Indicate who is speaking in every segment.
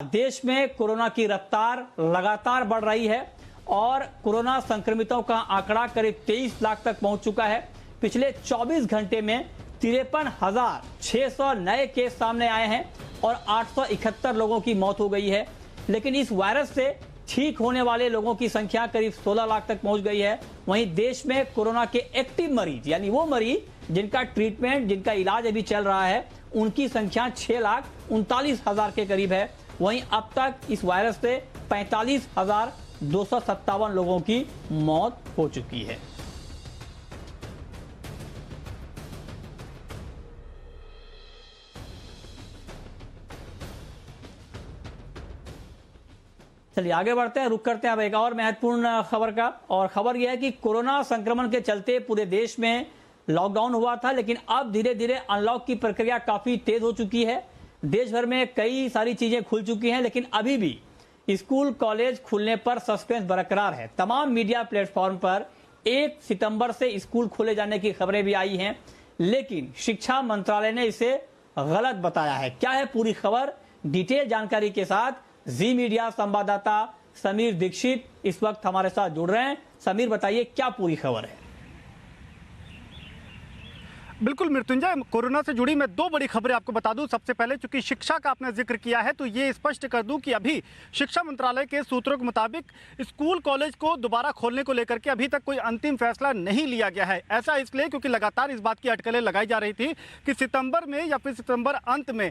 Speaker 1: देश में कोरोना की रफ्तार लगातार बढ़ रही है और कोरोना संक्रमितों का आंकड़ा करीब 23 लाख तक पहुंच चुका है। पिछले 24 घंटे में 53,600 नए केस सामने आए हैं और 871 लोगों की मौत हो गई है। लेकिन इस वायरस से ठीक होने वाले लोगों की संख्या करीब 16 लाख तक पहुंच गई है। वहीं देश में कोरोना के एक्टिव मरीज यानी वो मरीज जिनका ट्रीटमेंट, जिनका इलाज अभी चल रहा है, उनकी संख्या 6,39,000 के करीब है। वहीं अब तक इस वायरस से 45,257 लोगों की मौत हो चुकी है। चलिए आगे बढ़ते हैं, रुक करते हैं अब एक और महत्वपूर्ण खबर का। और खबर यह है कि कोरोना संक्रमण के चलते पूरे देश में लॉकडाउन हुआ था, लेकिन अब धीरे धीरे अनलॉक की प्रक्रिया काफी तेज हो चुकी है। देश भर में कई सारी चीजें खुल चुकी हैं, लेकिन अभी भी स्कूल कॉलेज खुलने पर सस्पेंस बरकरार है। तमाम मीडिया प्लेटफॉर्म पर 1 सितंबर से स्कूल खोले जाने की खबरें भी आई हैं, लेकिन शिक्षा मंत्रालय ने इसे गलत बताया है। क्या है पूरी खबर, डिटेल जानकारी के साथ जी मीडिया संवाददाता समीर दीक्षित इस वक्त हमारे साथ जुड़ रहे हैं। समीर, बताइए क्या पूरी खबर है।
Speaker 2: बिल्कुल मृत्युंजय, कोरोना से जुड़ी मैं 2 बड़ी खबरें आपको बता दूं। सबसे पहले चूंकि शिक्षा का आपने जिक्र किया है तो ये स्पष्ट कर दूं कि अभी शिक्षा मंत्रालय के सूत्रों के मुताबिक स्कूल कॉलेज को दोबारा खोलने को लेकर के अभी तक कोई अंतिम फैसला नहीं लिया गया है। ऐसा इसलिए क्योंकि लगातार इस बात की अटकलें लगाई जा रही थी कि सितंबर में या फिर सितंबर अंत में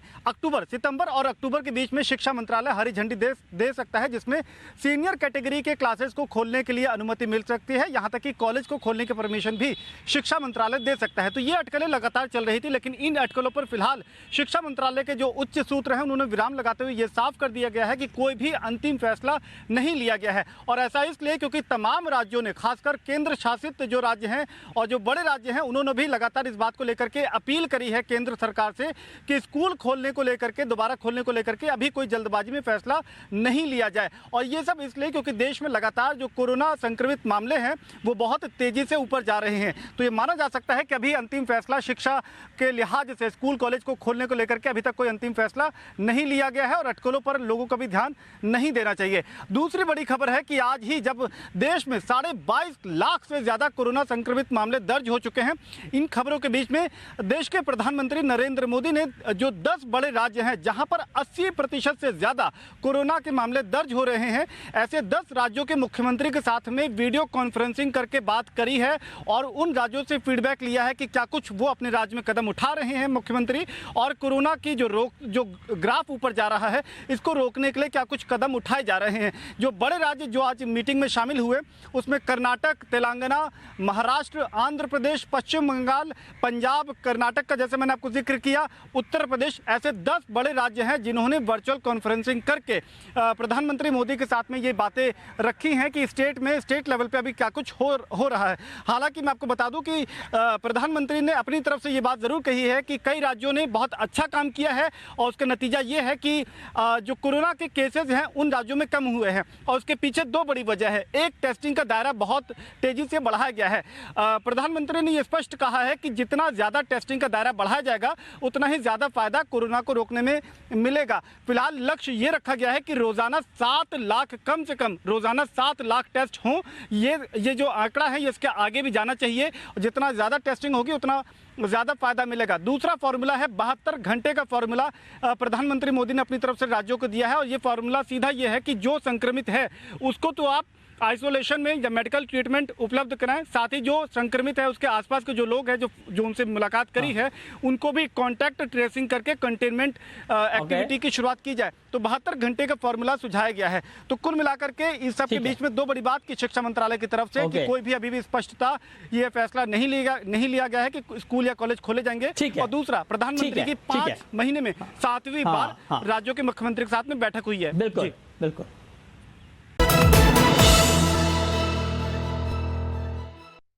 Speaker 2: सितंबर और अक्टूबर के बीच में शिक्षा मंत्रालय हरी झंडी दे सकता है, जिसमें सीनियर कैटेगरी के क्लासेस को खोलने के लिए अनुमति मिल सकती है। यहाँ तक कि कॉलेज को खोलने की परमिशन भी शिक्षा मंत्रालय दे सकता है। तो ये लगातार चल रही थी, लेकिन इन अटकलों पर फिलहाल शिक्षा मंत्रालय के जो उच्च सूत्र हैं उन्होंने विराम लगाते हुए यह साफ कर दिया गया है कि कोई भी अंतिम फैसला नहीं लिया गया है। और ऐसा इसलिए क्योंकि तमाम राज्यों ने, खासकर केंद्र शासित जो राज्य हैं और जो बड़े राज्य हैं, उन्होंने भी लगातार इस बात को लेकर के अपील करी है केंद्र सरकार से कि स्कूल खोलने को लेकर के, दोबारा खोलने को लेकर के अभी कोई जल्दबाजी में फैसला नहीं लिया जाए। और ये सब इसलिए क्योंकि देश में लगातार जो कोरोना संक्रमित मामले हैं वो बहुत तेजी से ऊपर जा रहे हैं। तो ये माना जा सकता है कि अभी अंतिम फैसला शिक्षा के लिहाज से स्कूल कॉलेज को खोलने को लेकर के अभी तक कोई अंतिम फैसला नहीं लिया गया है और अटकलों पर लोगों का भी ध्यान नहीं देना चाहिए। दूसरी बड़ी खबर है कि आज ही जब देश में 22.5 लाख से ज्यादा कोरोना संक्रमित मामले दर्ज हो चुके हैं, इन खबरों के बीच में देश के प्रधानमंत्री नरेंद्र मोदी ने जो 10 बड़े राज्य हैं जहां पर 80% से ज्यादा कोरोना के मामले दर्ज हो रहे हैं, ऐसे 10 राज्यों के मुख्यमंत्री के साथ में वीडियो कॉन्फ्रेंसिंग करके बात करी है और उन राज्यों से फीडबैक लिया है कि क्या कुछ वो अपने राज्य में कदम उठा रहे हैं मुख्यमंत्री, और कोरोना की जो ग्राफ ऊपर जा रहा है इसको रोकने के लिए क्या कुछ कदम उठाए जा रहे हैं। जो बड़े राज्य जो आज मीटिंग में शामिल हुए उसमें कर्नाटक, तेलंगाना, महाराष्ट्र, आंध्र प्रदेश, पश्चिम बंगाल, पंजाब, कर्नाटक का जैसे मैंने आपको जिक्र किया, उत्तर प्रदेश, ऐसे 10 बड़े राज्य हैं जिन्होंने वर्चुअल कॉन्फ्रेंसिंग करके प्रधानमंत्री मोदी के साथ में ये बातें रखी हैं कि स्टेट लेवल पे अभी क्या कुछ हो रहा है। हालांकि मैं आपको बता दूं कि प्रधानमंत्री ने अपनी तरफ से ये बात जरूर कही है कि कई राज्यों ने बहुत अच्छा काम किया है और उसका नतीजा ये है कि जो कोरोना के केसेस हैं उन राज्यों में कम हुए हैं। और उसके पीछे 2 बड़ी वजह है। एक, टेस्टिंग का दायरा बहुत तेजी से बढ़ाया गया है। प्रधानमंत्री ने यह स्पष्ट कहा है कि जितना ज्यादा टेस्टिंग का दायरा बढ़ाया जाएगा उतना ही ज्यादा फायदा कोरोना को रोकने में मिलेगा। फिलहाल लक्ष्य ये रखा गया है कि रोजाना 7 लाख, कम से कम रोजाना 7 लाख टेस्ट हों। ये जो आंकड़ा है ये इसके आगे भी जाना चाहिए। जितना ज्यादा टेस्टिंग होगी उतना ज्यादा फायदा मिलेगा। दूसरा फॉर्मूला है 72 घंटे का फॉर्मूला, प्रधानमंत्री मोदी ने अपनी तरफ से राज्यों को दिया है। और ये फॉर्मूला सीधा ये है कि जो संक्रमित है उसको तो आप आइसोलेशन में या मेडिकल ट्रीटमेंट उपलब्ध कराएं, साथ ही जो संक्रमित है उसके आसपास के जो लोग हैं जो उनसे मुलाकात करी है उनको भी कांटेक्ट ट्रेसिंग करके कंटेनमेंट एक्टिविटी की शुरुआत की जाए। तो 72 घंटे का फॉर्मूला सुझाया गया है। तो कुल मिलाकर के इस सब के बीच में 2 बड़ी बात की शिक्षा मंत्रालय की तरफ से कि कोई भी अभी भी स्पष्टता ये फैसला नहीं लिया गया है कि स्कूल या कॉलेज खोले जाएंगे। और दूसरा, प्रधानमंत्री की 5 महीने में 7वीं बार राज्यों के मुख्यमंत्री के साथ में बैठक हुई है।
Speaker 1: बिल्कुल बिल्कुल।